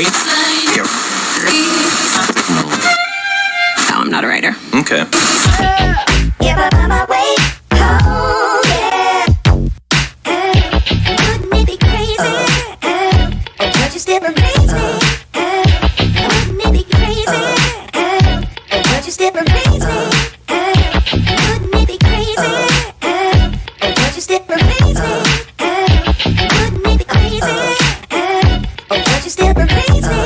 story. No, I'm not a writer. Okay. Yeah, but on my way home, yeah. Wouldn't it be crazy? Don't you still amaze me? Wouldn't it be crazy? Don't you still amaze me? Wouldn't it be crazy? Don't you still amaze me? Wouldn't it be crazy? Don't you still amaze me?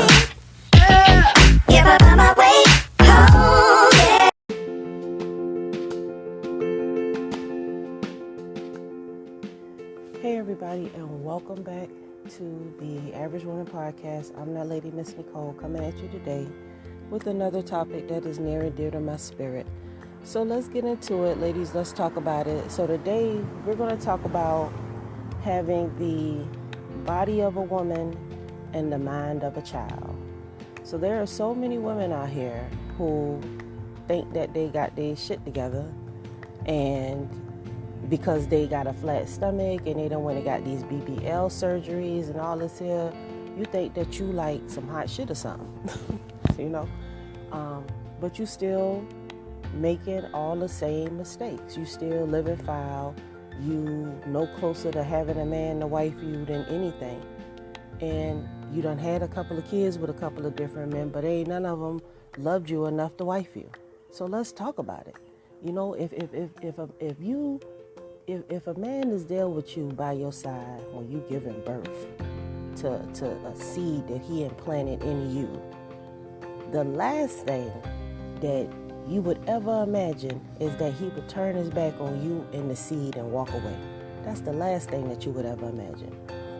Yeah, but on my way home, yeah. Hey everybody, and welcome back to the Average Woman Podcast. I'm that lady, Miss Nicole, coming at you today with another topic that is near and dear to my spirit. So let's get into it, ladies. Let's talk about it. So today we're going to talk about having the body of a woman and the mind of a child. So there are so many women out here who think that they got their shit together, and because they got a flat stomach and they don't want to got these BBL surgeries and all this here, you think that you like some hot shit or something, you know? But you still making all the same mistakes. You still living foul. You no closer to having a man to wife you than anything. And you done had a couple of kids with a couple of different men, but ain't none of them loved you enough to wife you. So let's talk about it. You know, if a man is there with you by your side when you giving birth to a seed that he implanted in you, the last thing that you would ever imagine is that he would turn his back on you and the seed and walk away. That's the last thing that you would ever imagine.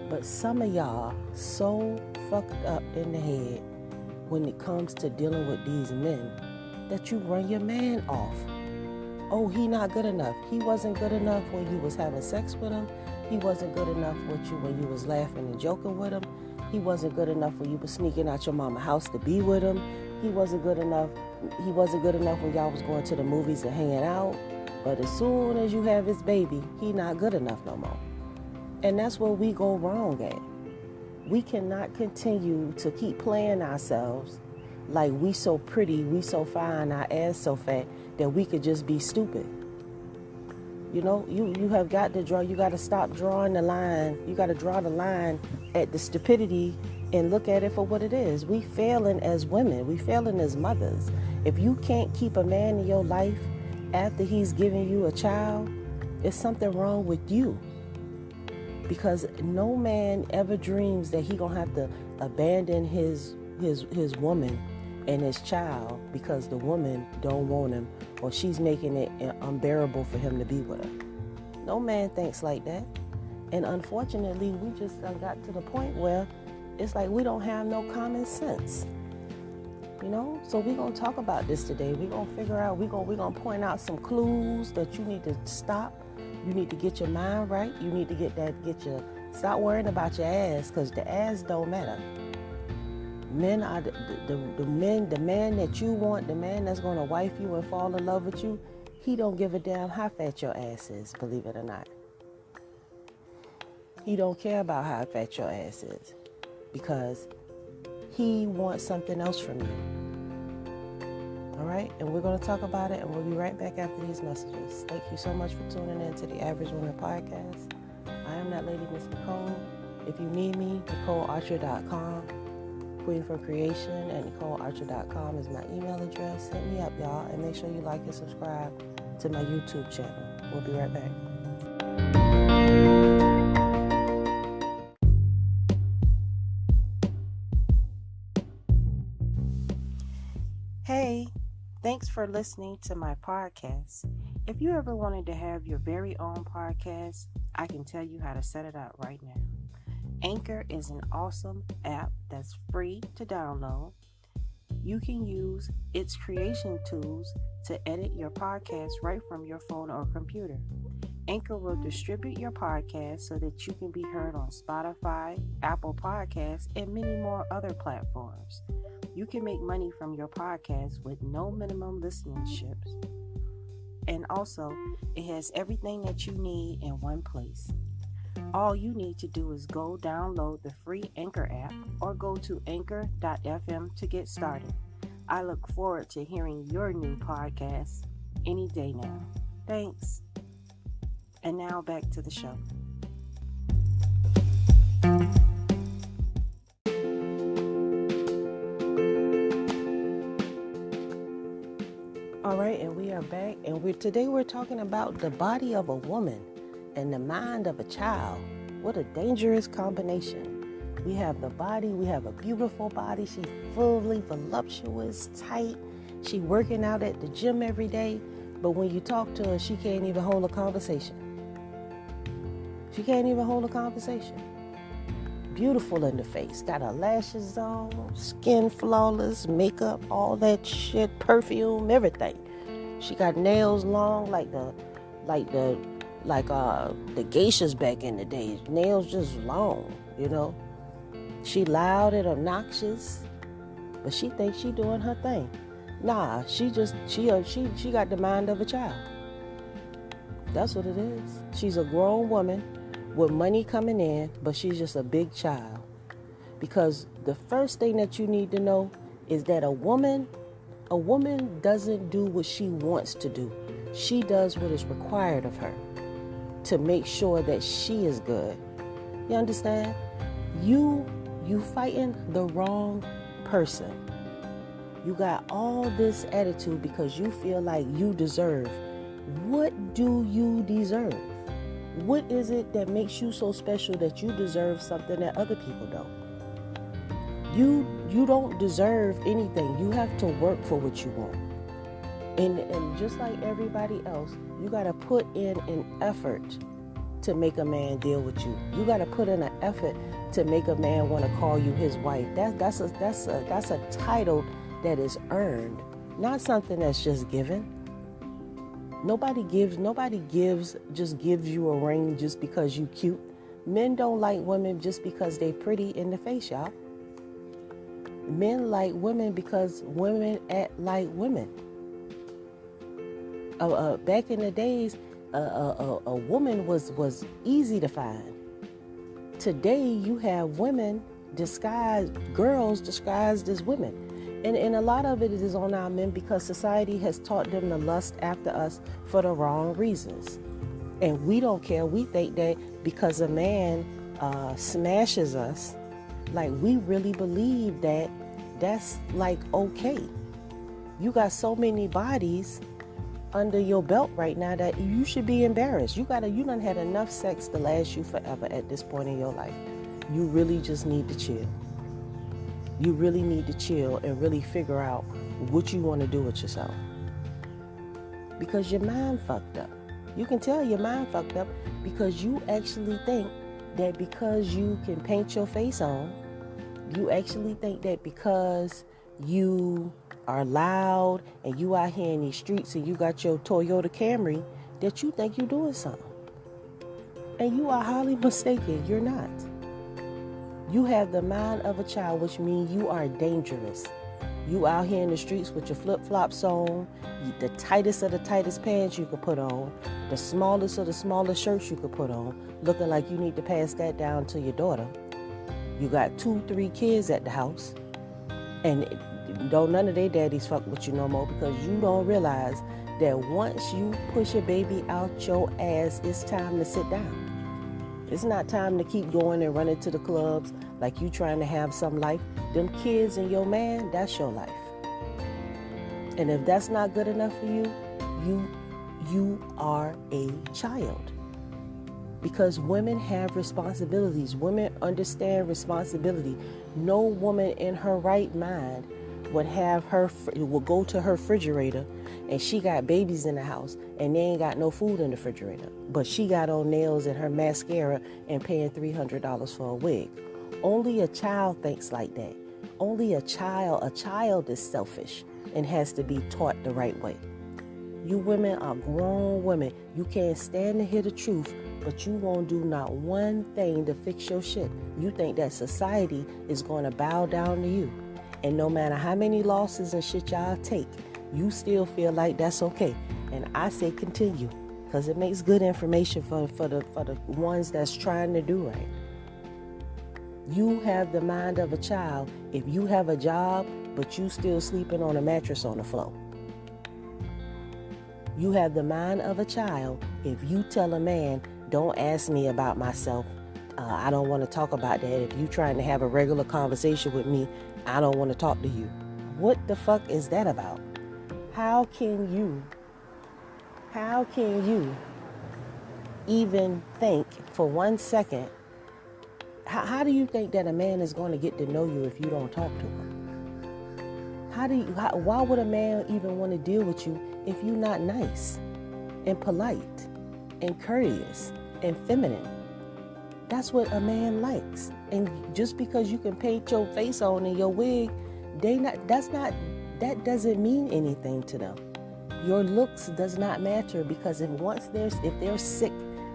But some of y'all so fucked up in the head when it comes to dealing with these men that you run your man off. Oh, he not good enough. He wasn't good enough when you was having sex with him. He wasn't good enough with you when you was laughing and joking with him. He wasn't good enough when you was sneaking out your mama's house to be with him. He wasn't good enough when y'all was going to the movies and hanging out. But as soon as you have his baby, he not good enough no more. And that's where we go wrong at. We cannot continue to keep playing ourselves like we so pretty, we so fine, our ass so fat, that we could just be stupid. You know, you have got to draw, you got to stop drawing the line. You got to draw the line at the stupidity and look at it for what it is. We failing as women. We failing as mothers. If you can't keep a man in your life after he's giving you a child, there's something wrong with you. Because no man ever dreams that he gonna have to abandon his woman and his child because the woman don't want him or she's making it unbearable for him to be with her. No man thinks like that. And unfortunately, we just got to the point where it's like we don't have no common sense. You know? So we're going to talk about this today. We're going to figure out, we're going to point out some clues that you need to stop. You need to get your mind right. You need to stop worrying about your ass, because the ass don't matter. Men are the man that you want, the man that's going to wife you and fall in love with you, he don't give a damn how fat your ass is, believe it or not. He don't care about how fat your ass is because he wants something else from you. All right? And we're going to talk about it, and we'll be right back after these messages. Thank you so much for tuning in to the Average Woman Podcast. I am that lady, Miss Nicole. If you need me, NicoleArcher.com. Queen for Creation at NicoleArcher.com is my email address. Hit me up, y'all, and make sure you like and subscribe to my YouTube channel. We'll be right back. Hey, thanks for listening to my podcast. If you ever wanted to have your very own podcast, I can tell you how to set it up right now. Anchor is an awesome app that's free to download. You can use its creation tools to edit your podcast right from your phone or computer. Anchor will distribute your podcast so that you can be heard on Spotify, Apple Podcasts, and many more other platforms. You can make money from your podcast with no minimum listenerships. And also, it has everything that you need in one place. All you need to do is go download the free Anchor app or go to anchor.fm to get started. I look forward to hearing your new podcast any day now. Thanks. And now back to the show. All right, and we are back, and today we're talking about the body of a woman and the mind of a child. What a dangerous combination. We have the body, we have a beautiful body. She's fully voluptuous, tight. She working out at the gym every day, but when you talk to her, she can't even hold a conversation. She can't even hold a conversation. Beautiful in the face, got her lashes on, skin flawless, makeup, all that shit, perfume, everything. She got nails long like the geishas back in the day. Nails just long, you know. She loud and obnoxious, but she thinks she doing her thing. Nah, she got the mind of a child. That's what it is. She's a grown woman with money coming in, but she's just a big child. Because the first thing that you need to know is that a woman doesn't do what she wants to do. She does what is required of her to make sure that she is good. You understand? You fighting the wrong person. You got all this attitude because you feel like you deserve. What do you deserve? What is it that makes you so special that you deserve something that other people don't? You don't deserve anything. You have to work for what you want. And just like everybody else, you got to put in an effort to make a man deal with you. You got to put in an effort to make a man want to call you his wife. That's a title that is earned, not something that's just given. Nobody gives you a ring just because you cute. Men don't like women just because they pretty in the face, y'all. Men like women because women act like women. Back in the days, a woman was easy to find. Today, you have girls disguised as women. And a lot of it is on our men because society has taught them to lust after us for the wrong reasons. And we don't care. We think that because a man smashes us, like we really believe that that's like okay. You got so many bodies under your belt right now that you should be embarrassed. You done had enough sex to last you forever at this point in your life. You really just need to chill. You really need to chill and really figure out what you want to do with yourself. Because your mind fucked up. You can tell your mind fucked up because you actually think that because you can paint your face on, you actually think that because you are loud and you out here in these streets and you got your Toyota Camry, that you think you're doing something. And you are highly mistaken. You're not. You have the mind of a child, which means you are dangerous. You out here in the streets with your flip-flops on, the tightest of the tightest pants you could put on, the smallest of the smallest shirts you could put on, looking like you need to pass that down to your daughter. You got 2-3 kids at the house, and don't none of their daddies fuck with you no more because you don't realize that once you push a baby out your ass, it's time to sit down. It's not time to keep going and running to the clubs like you trying to have some life. Them kids and your man, that's your life. And if that's not good enough for you, you are a child. Because women have responsibilities. Women understand responsibility. No woman in her right mind would go to her refrigerator and she got babies in the house and they ain't got no food in the refrigerator, but she got on nails and her mascara and paying $300 for a wig. Only a child thinks like that. Only a child is selfish and has to be taught the right way. You women are grown women. You can't stand to hear the truth, but you won't do not one thing to fix your shit. You think that society is going to bow down to you. And no matter how many losses and shit y'all take, you still feel like that's okay. And I say continue. because it makes good information for the ones that's trying to do right. You have the mind of a child if you have a job, but you still sleeping on a mattress on the floor. You have the mind of a child if you tell a man, don't ask me about myself. I don't want to talk about that. If you trying to have a regular conversation with me, I don't want to talk to you. What the fuck is that about? How can you even think for 1 second, how do you think that a man is going to get to know you if you don't talk to him? Why would a man even want to deal with you if you're not nice and polite and courteous and feminine? That's what a man likes. And just because you can paint your face on in your wig, that doesn't mean anything to them. Your looks does not matter, because if they're sick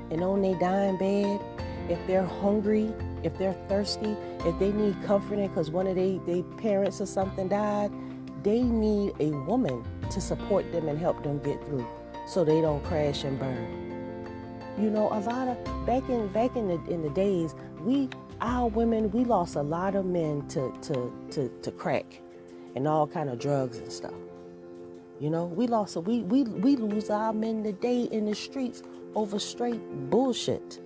and on their dying bed, if they're hungry, if they're thirsty, if they need comforting because one of their parents or something died, they need a woman to support them and help them get through so they don't crash and burn. You know, a lot of back in the days, our women lost a lot of men to crack and all kind of drugs and stuff. You know, we lose our men today in the streets over straight bullshit,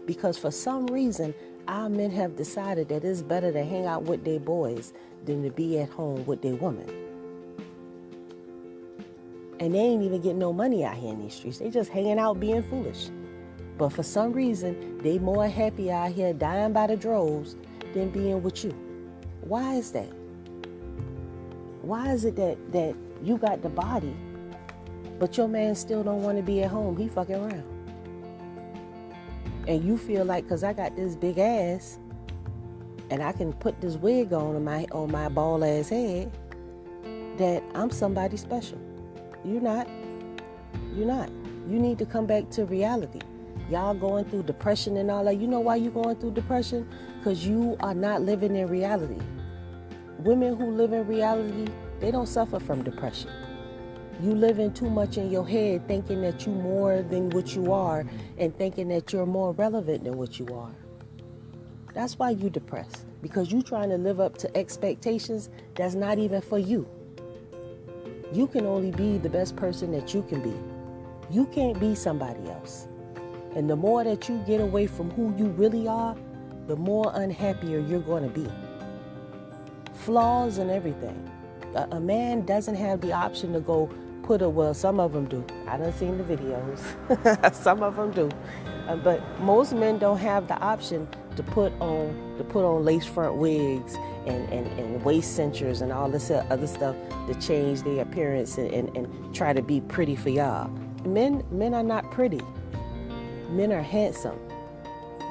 because for some reason our men have decided that it's better to hang out with their boys than to be at home with their woman. And they ain't even getting no money out here in these streets. They just hanging out being foolish. But for some reason, they more happy out here dying by the droves than being with you. Why is that? Why is it that you got the body, but your man still don't want to be at home? He fucking around. And you feel like, because I got this big ass and I can put this wig on my bald ass head, that I'm somebody special. You're not. You're not. You need to come back to reality. Y'all going through depression and all that. You know why you're going through depression? Because you are not living in reality. Women who live in reality, they don't suffer from depression. You living too much in your head, thinking that you're more than what you are, and thinking that you're more relevant than what you are. That's why you're depressed, because you're trying to live up to expectations that's not even for you. You can only be the best person that you can be. You can't be somebody else. And the more that you get away from who you really are, the more unhappier you're going to be. Flaws and everything. A man doesn't have the option to go well, some of them do. I done seen the videos. Some of them do. But most men don't have the option to put on lace front wigs and waist cinchers and all this other stuff to change their appearance and try to be pretty for y'all. Men are not pretty. Men are handsome,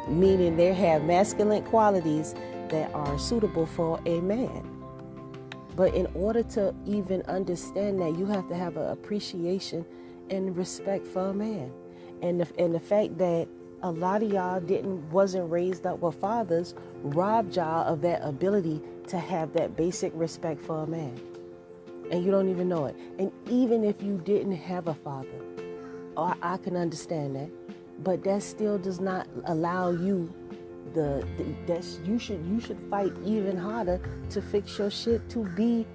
meaning they have masculine qualities that are suitable for a man. But in order to even understand that, you have to have an appreciation and respect for a man. And the fact that a lot of y'all wasn't raised up with fathers robbed y'all of that ability to have that basic respect for a man. And you don't even know it. And even if you didn't have a father, I can understand that. But that still does not allow you you should fight even harder to fix your shit to be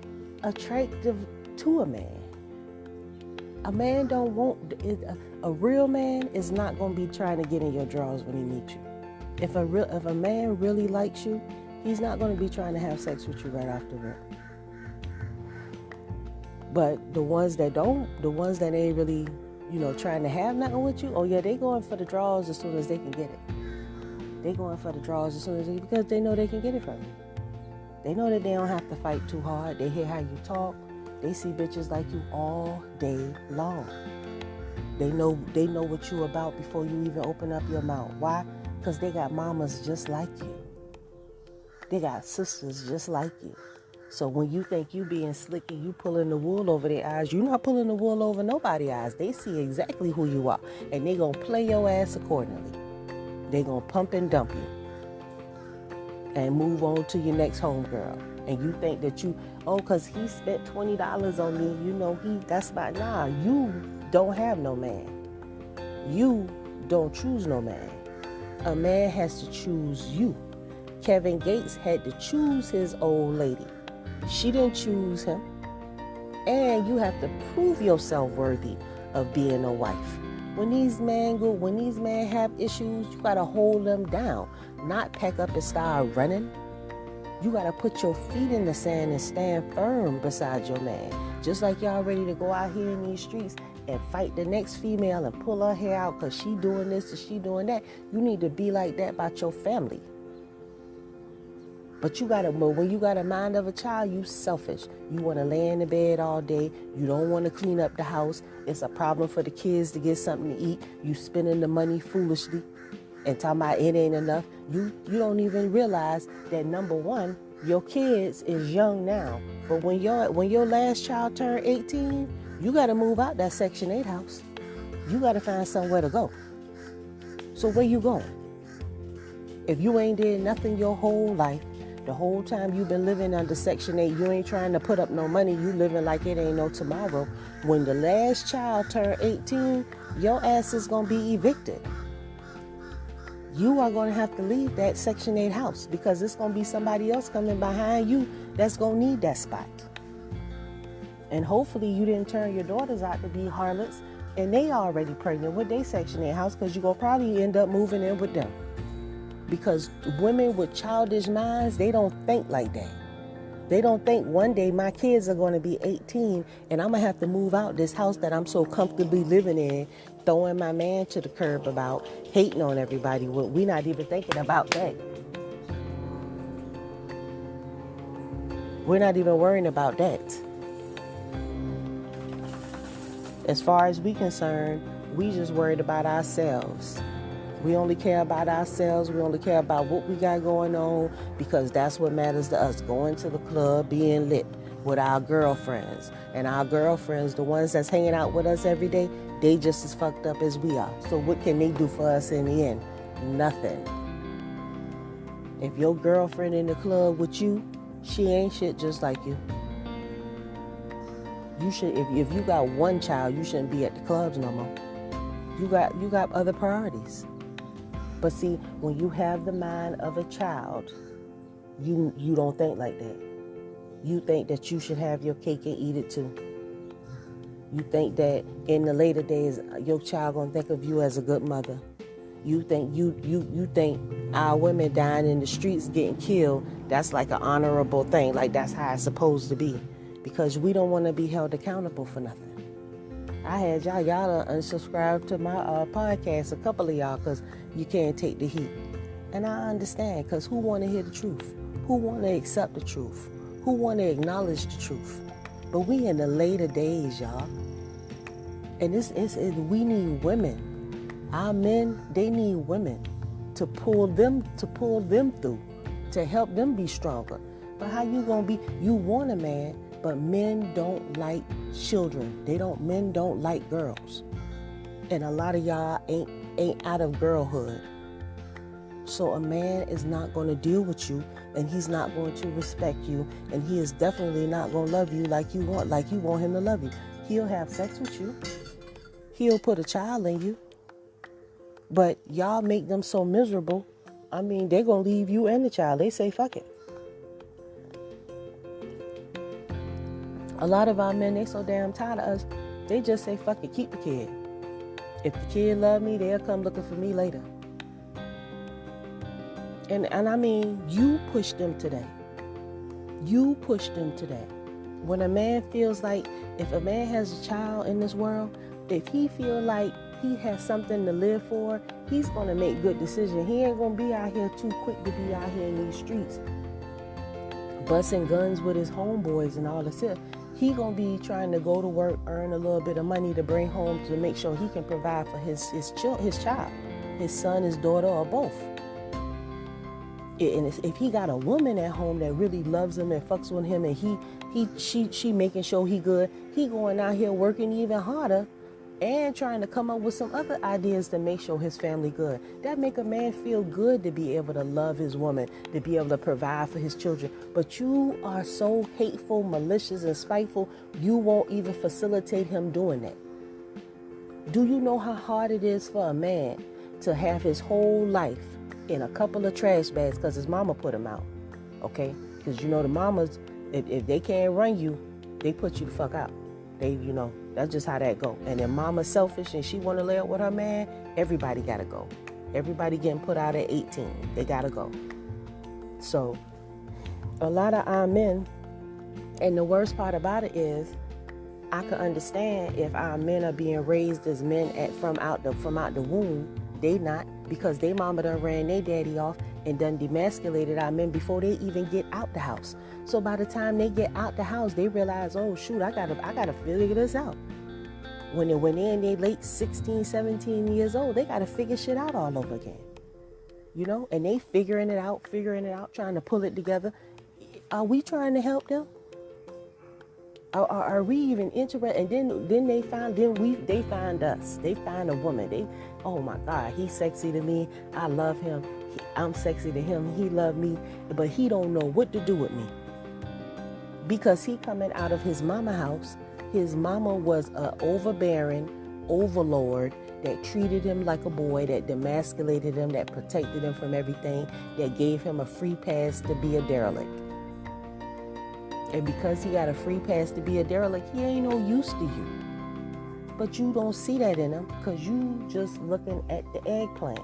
attractive to a man. A man don't want a real man is not going to be trying to get in your drawers when he meets you. If a man really likes you, he's not going to be trying to have sex with you right off the rip. But the ones that don't, the ones that ain't really, trying to have nothing with you, oh yeah, they going for the drawers as soon as they can get it. They going for the drawers as soon as because they know they can get it from you. They know that they don't have to fight too hard. They hear how you talk. They see bitches like you all day long. They know what you about before you even open up your mouth. Why? Because they got mamas just like you. They got sisters just like you. So when you think you being slick and you pulling the wool over their eyes, you're not pulling the wool over nobody's eyes. They see exactly who you are. And they gonna play your ass accordingly. They gonna pump and dump you and move on to your next homegirl. And you think that because he spent $20 on me, that's my, nah, you don't have no man. You don't choose no man. A man has to choose you. Kevin Gates had to choose his old lady. She didn't choose him. And you have to prove yourself worthy of being a wife. When these men have issues, you gotta hold them down, not pack up and start running. You gotta put your feet in the sand and stand firm beside your man. Just like y'all ready to go out here in these streets and fight the next female and pull her hair out because she doing this and she doing that. You need to be like that about your family. But when you got a mind of a child, you selfish. You want to lay in the bed all day. You don't want to clean up the house. It's a problem for the kids to get something to eat. You spending the money foolishly and talking about it ain't enough. You don't even realize that, number one, your kids is young now. But when your last child turned 18, you got to move out that Section 8 house. You got to find somewhere to go. So where you going? If you ain't did nothing your whole life, the whole time you've been living under Section 8, you ain't trying to put up no money. You living like it ain't no tomorrow. When the last child turned 18, your ass is going to be evicted. You are going to have to leave that Section 8 house because it's going to be somebody else coming behind you that's going to need that spot. And hopefully you didn't turn your daughters out to be harlots and they already pregnant with their Section 8 house because you're going to probably end up moving in with them. Because women with childish minds, they don't think like that. They don't think one day my kids are going to be 18 and I'm going to have to move out this house that I'm so comfortably living in, throwing my man to the curb about, hating on everybody. We're not even thinking about that. We're not even worrying about that. As far as we concerned, we just worried about ourselves. We only care about ourselves. We only care about what we got going on because that's what matters to us. Going to the club, being lit with our girlfriends. And our girlfriends, the ones that's hanging out with us every day, they just as fucked up as we are. So what can they do for us in the end? Nothing. If your girlfriend in the club with you, she ain't shit just like you. You should, if you got one child, you shouldn't be at the clubs no more. You got other priorities. But see, when you have the mind of a child, you don't think like that. You think that you should have your cake and eat it too. You think that in the later days, your child gonna think of you as a good mother. You think you think our women dying in the streets getting killed, that's like an honorable thing, like that's how it's supposed to be. Because we don't want to be held accountable for nothing. I had y'all unsubscribe to my podcast, a couple of y'all, because you can't take the heat. And I understand, because who want to hear the truth? Who want to accept the truth? Who want to acknowledge the truth? But we in the later days, y'all. And we need women. Our men, they need women to pull them through, to help them be stronger. But how you gonna be? You want a man, but men don't like children. Men don't like girls. And a lot of y'all ain't out of girlhood. So a man is not going to deal with you, and he's not going to respect you, and he is definitely not going to love you like you want him to love you. He'll have sex with you. He'll put a child in you. But y'all make them so miserable. I mean, they're going to leave you and the child. They say, fuck it. A lot of our men, they so damn tired of us, they just say, fuck it, keep the kid. If the kid love me, they'll come looking for me later. And I mean, you push them to that. You push them to that. When a man feels like, if a man has a child in this world, if he feel like he has something to live for, he's going to make good decisions. He ain't going to be out here too quick to be out here in these streets busting guns with his homeboys and all this stuff. He going to be trying to go to work, earn a little bit of money to bring home to make sure he can provide for his child, his son, his daughter, or both. And if he got a woman at home that really loves him and fucks with him, and she making sure he good, he going out here working even harder and trying to come up with some other ideas to make sure his family good. That make a man feel good to be able to love his woman, to be able to provide for his children. But you are so hateful, malicious, and spiteful, you won't even facilitate him doing that. Do you know how hard it is for a man to have his whole life in a couple of trash bags because his mama put him out? Okay? Because you know the mamas, if they can't run you, they put you the fuck out. That's just how that go. And if mama's selfish and she want to lay up with her man, everybody got to go. Everybody getting put out at 18. They got to go. So, a lot of our men, and the worst part about it is, I can understand if our men are being raised as men from out the womb. They not, because they mama done ran their daddy off and done demasculated our men before they even get out the house. So by the time they get out the house, they realize, oh shoot, I gotta figure this out. When they're in their late 16, 17 years old, they gotta figure shit out all over again. And they figuring it out, trying to pull it together. Are we trying to help them? Are we even interested? And then they find us. They find a woman. Oh my God, he's sexy to me. I love him. I'm sexy to him. He love me, but he don't know what to do with me because he coming out of his mama house. His mama was a overbearing overlord that treated him like a boy, that demasculated him, that protected him from everything, that gave him a free pass to be a derelict. And because he got a free pass to be a derelict, he ain't no use to you. But you don't see that in him because you just looking at the eggplant.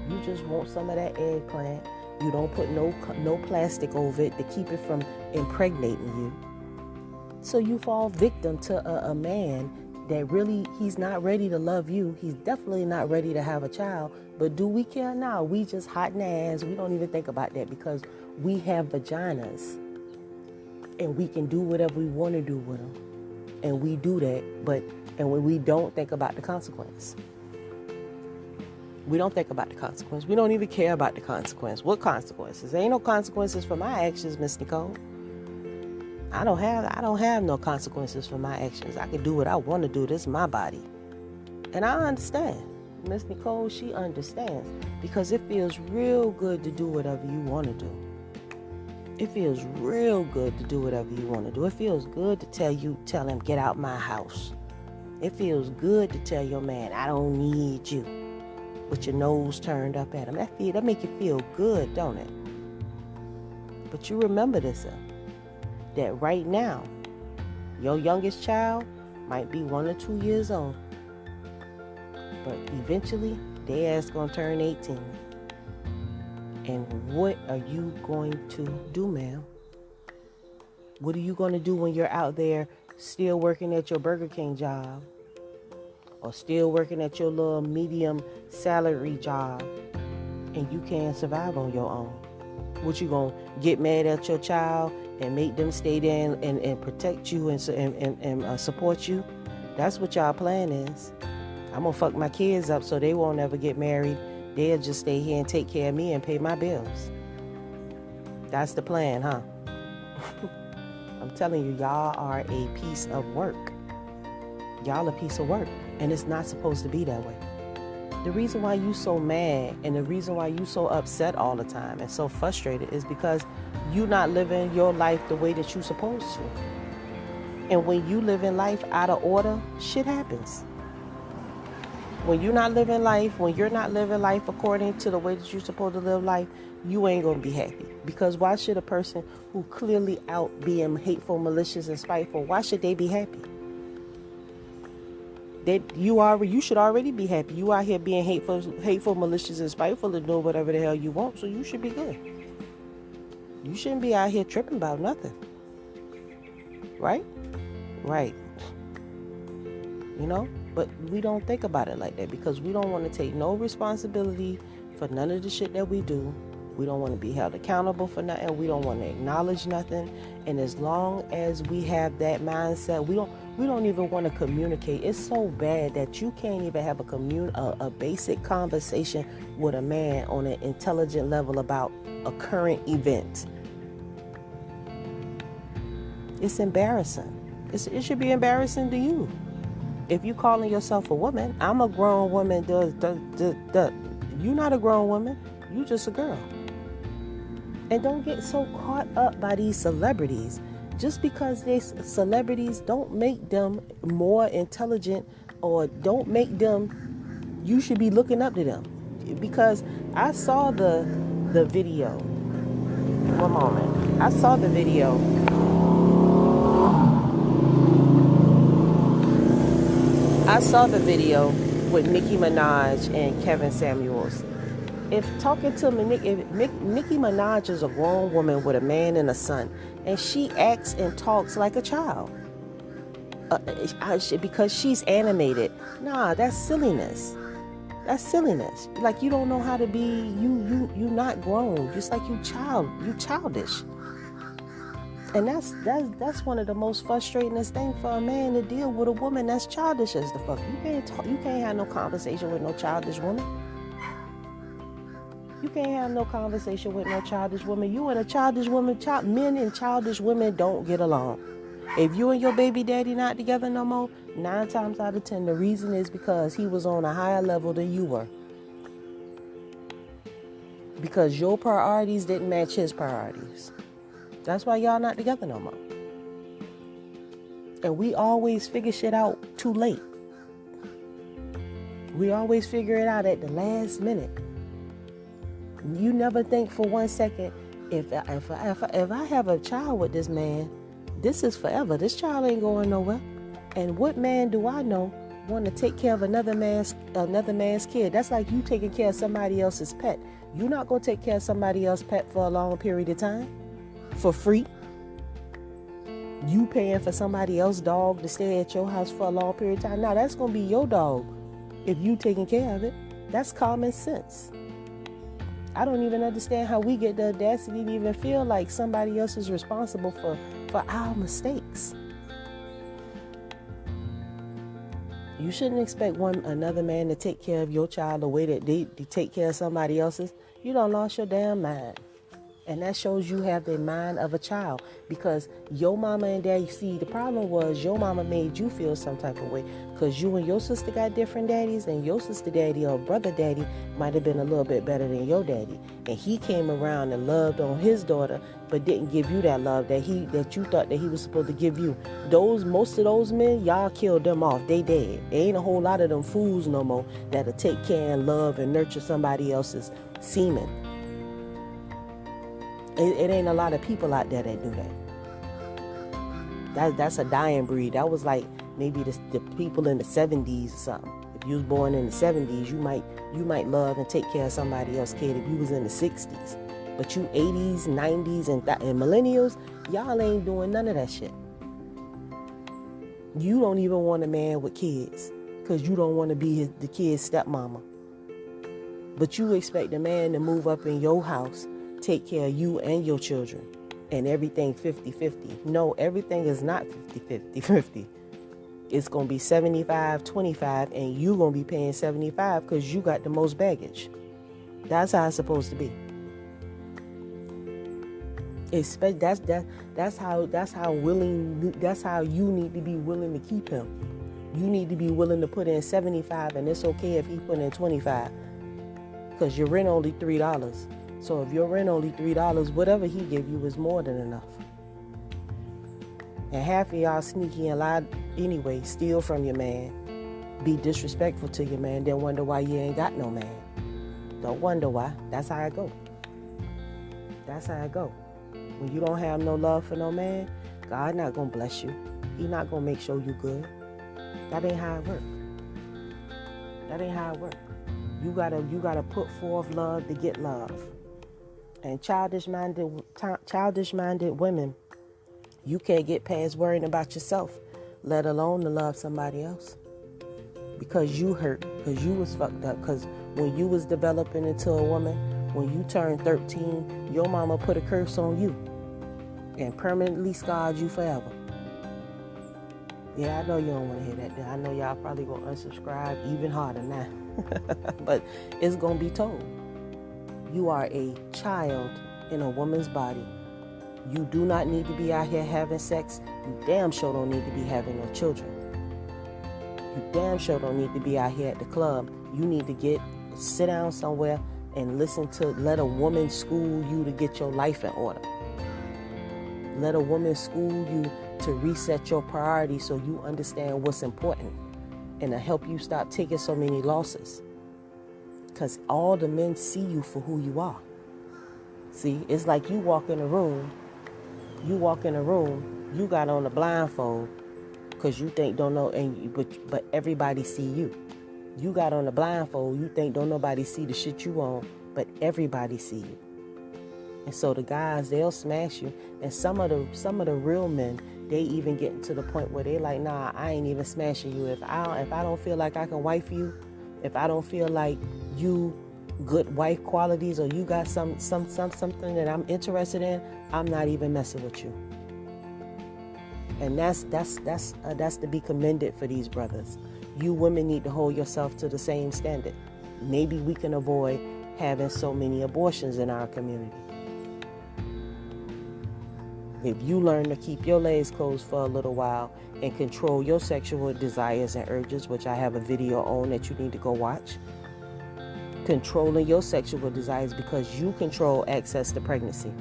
You just want some of that eggplant. You don't put no plastic over it to keep it from impregnating you. So you fall victim to a man that really, he's not ready to love you. He's definitely not ready to have a child. But do we care now? We just hot in the ass. We don't even think about that because we have vaginas. And we can do whatever we want to do with them. And we do that, and when we don't think about the consequence. We don't think about the consequence. We don't even care about the consequence. What consequences? There ain't no consequences for my actions, Miss Nicole. I don't have no consequences for my actions. I can do what I want to do. This is my body. And I understand. Miss Nicole, she understands. Because it feels real good to do whatever you want to do. It feels real good to do whatever you want to do. It feels good to tell him, get out my house. It feels good to tell your man, I don't need you. With your nose turned up at him. That make you feel good, don't it? But you remember this, that right now, your youngest child might be 1 or 2 years old. But eventually, their ass gonna turn 18. And what are you going to do, ma'am? What are you going to do when you're out there still working at your Burger King job? Or still working at your little medium salary job and you can't survive on your own? What, you going to get mad at your child and make them stay there and protect you and support you? That's what y'all plan is. I'm going to fuck my kids up so they won't ever get married. They'll just stay here and take care of me and pay my bills. That's the plan, huh? I'm telling you, y'all are a piece of work. Y'all a piece of work. And it's not supposed to be that way. The reason why you so mad and the reason why you so upset all the time and so frustrated is because you're not living your life the way that you're supposed to. And when you live in life out of order, shit happens. When you're not living life according to the way that you're supposed to live life, you ain't going to be happy. Because why should a person who clearly out being hateful, malicious, and spiteful, why should they be happy? You should already be happy. You out here being hateful, malicious, and spiteful and doing whatever the hell you want, so you should be good. You shouldn't be out here tripping about nothing. Right? Right. But we don't think about it like that because we don't want to take no responsibility for none of the shit that we do. We don't want to be held accountable for nothing. We don't want to acknowledge nothing. And as long as we have that mindset, we don't even want to communicate. It's so bad that you can't even have a basic conversation with a man on an intelligent level about a current event. It's embarrassing. It should be embarrassing to you. If you calling yourself a woman, I'm a grown woman. You're not a grown woman. You just a girl. And don't get so caught up by these celebrities. Just because they're celebrities don't make them more intelligent or don't make them, you should be looking up to them. Because I saw the video. One moment. I saw the video. With Nicki Minaj and Kevin Samuels. If talking to Nicki Minaj is a grown woman with a man and a son, and she acts and talks like a child because she's animated, nah, that's silliness. That's silliness. Like, you don't know how to be, you not grown. Just like you childish. And that's one of the most frustratingest things for a man to deal with a woman that's childish as the fuck. You can't have no conversation with no childish woman. You can't have no conversation with no childish woman. You and a childish woman, men and childish women don't get along. If you and your baby daddy not together no more, 9 times out of 10, the reason is because he was on a higher level than you were. Because your priorities didn't match his priorities. That's why y'all not together no more. And we always figure shit out too late. We always figure it out at the last minute. You never think for 1 second, if I have a child with this man, this is forever. This child ain't going nowhere. And what man do I know want to take care of another man's kid? That's like you taking care of somebody else's pet. You're not going to take care of somebody else's pet for a long period of time for free. You paying for somebody else's dog to stay at your house for a long period of time. Now that's going to be your dog if you taking care of it. That's common sense. I don't even understand how we get the audacity to even feel like somebody else is responsible for our mistakes. You shouldn't expect another man to take care of your child the way that they take care of somebody else's. You done lost your damn mind. And that shows you have the mind of a child. Because your mama and daddy, see, the problem was your mama made you feel some type of way. Because you and your sister got different daddies, and your sister daddy or brother daddy might have been a little bit better than your daddy. And he came around and loved on his daughter, but didn't give you that love that you thought that he was supposed to give you. Most of those men, y'all killed them off. They dead. There ain't a whole lot of them fools no more that'll take care and love and nurture somebody else's semen. It ain't a lot of people out there that do that. That's a dying breed. That was like maybe the people in the 70s or something. If you was born in the 70s, you might love and take care of somebody else's kid if you was in the 60s. But you 80s, 90s, and millennials, y'all ain't doing none of that shit. You don't even want a man with kids because you don't want to be the kid's stepmama. But you expect a man to move up in your house, take care of you and your children, and everything 50-50. No, everything is not 50-50. It's going to be 75-25, and you going to be paying 75 because you got the most baggage. That's how it's supposed to be. That's how you need to be willing to keep him. You need to be willing to put in 75, and it's okay if he put in 25, because your rent only $3. So if your rent only $3, whatever he give you is more than enough. And half of y'all sneaky and lie anyway, steal from your man, be disrespectful to your man, then wonder why you ain't got no man. Don't wonder why. That's how it go. That's how it go. When you don't have no love for no man, God not gonna bless you. He not gonna make sure you good. That ain't how it work. That ain't how it work. You gotta put forth love to get love. And childish-minded women, you can't get past worrying about yourself, let alone to love somebody else. Because you hurt, because you was fucked up, because when you was developing into a woman, when you turned 13, your mama put a curse on you and permanently scarred you forever. Yeah, I know you don't want to hear that. I know y'all probably gonna unsubscribe even harder now. But it's gonna be told. You are a child in a woman's body. You do not need to be out here having sex. You damn sure don't need to be having no children. You damn sure don't need to be out here at the club. You need to sit down somewhere and let a woman school you to get your life in order. Let a woman school you to reset your priorities so you understand what's important. and to help you stop taking so many losses. Because all the men see you for who you are. See, it's like you walk in a room, you got on a blindfold because you think don't know, but everybody see you. You got on a blindfold, you think don't nobody see the shit you on, but everybody see you. And so the guys, they'll smash you. And some of the real men, they even get to the point where they like, nah, I ain't even smashing you. If I don't feel like I can wife you, if I don't feel like you good wife qualities, or you got something that I'm interested in, I'm not even messing with you. And that's to be commended for these brothers. You women need to hold yourself to the same standard. Maybe we can avoid having so many abortions in our community. If you learn to keep your legs closed for a little while and control your sexual desires and urges, which I have a video on that you need to go watch. Controlling your sexual desires, because you control access to pregnancy.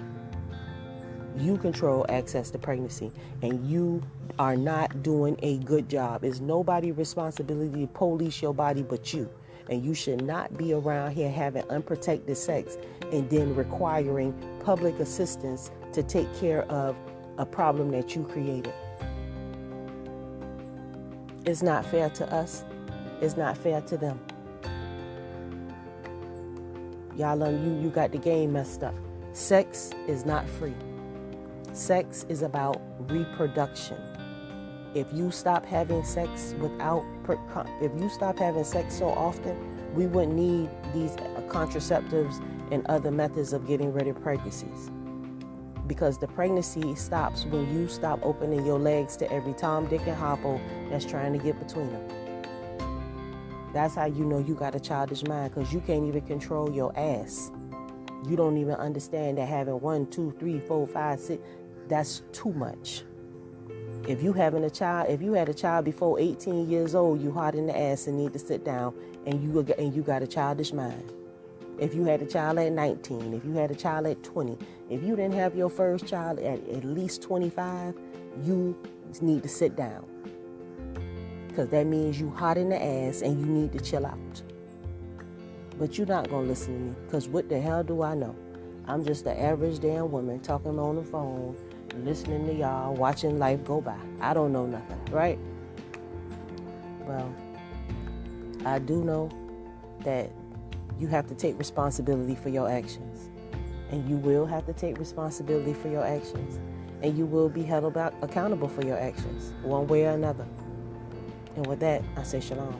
You control access to pregnancy, and you are not doing a good job. It's nobody's responsibility to police your body but you. And you should not be around here having unprotected sex and then requiring public assistance to take care of a problem that you created. It's not fair to us. It's not fair to them. Y'all, you got the game messed up. Sex is not free. Sex is about reproduction. If you stop having sex if you stop having sex so often, we wouldn't need these contraceptives and other methods of getting rid of pregnancies. Because the pregnancy stops when you stop opening your legs to every Tom, Dick, and Harpo that's trying to get between them. That's how you know you got a childish mind, because you can't even control your ass. You don't even understand that having 1, 2, 3, 4, 5, 6, that's too much. If you had a child before 18 years old, you hot in the ass and need to sit down, and you got a childish mind. If you had a child at 19, if you had a child at 20, if you didn't have your first child at least 25, you need to sit down. Because that means you hot in the ass and you need to chill out. But you're not going to listen to me, because what the hell do I know? I'm just an average damn woman talking on the phone, listening to y'all, watching life go by. I don't know nothing, right? Well, I do know that you have to take responsibility for your actions. And you will have to take responsibility for your actions. And you will be held accountable for your actions, one way or another. And with that, I say shalom.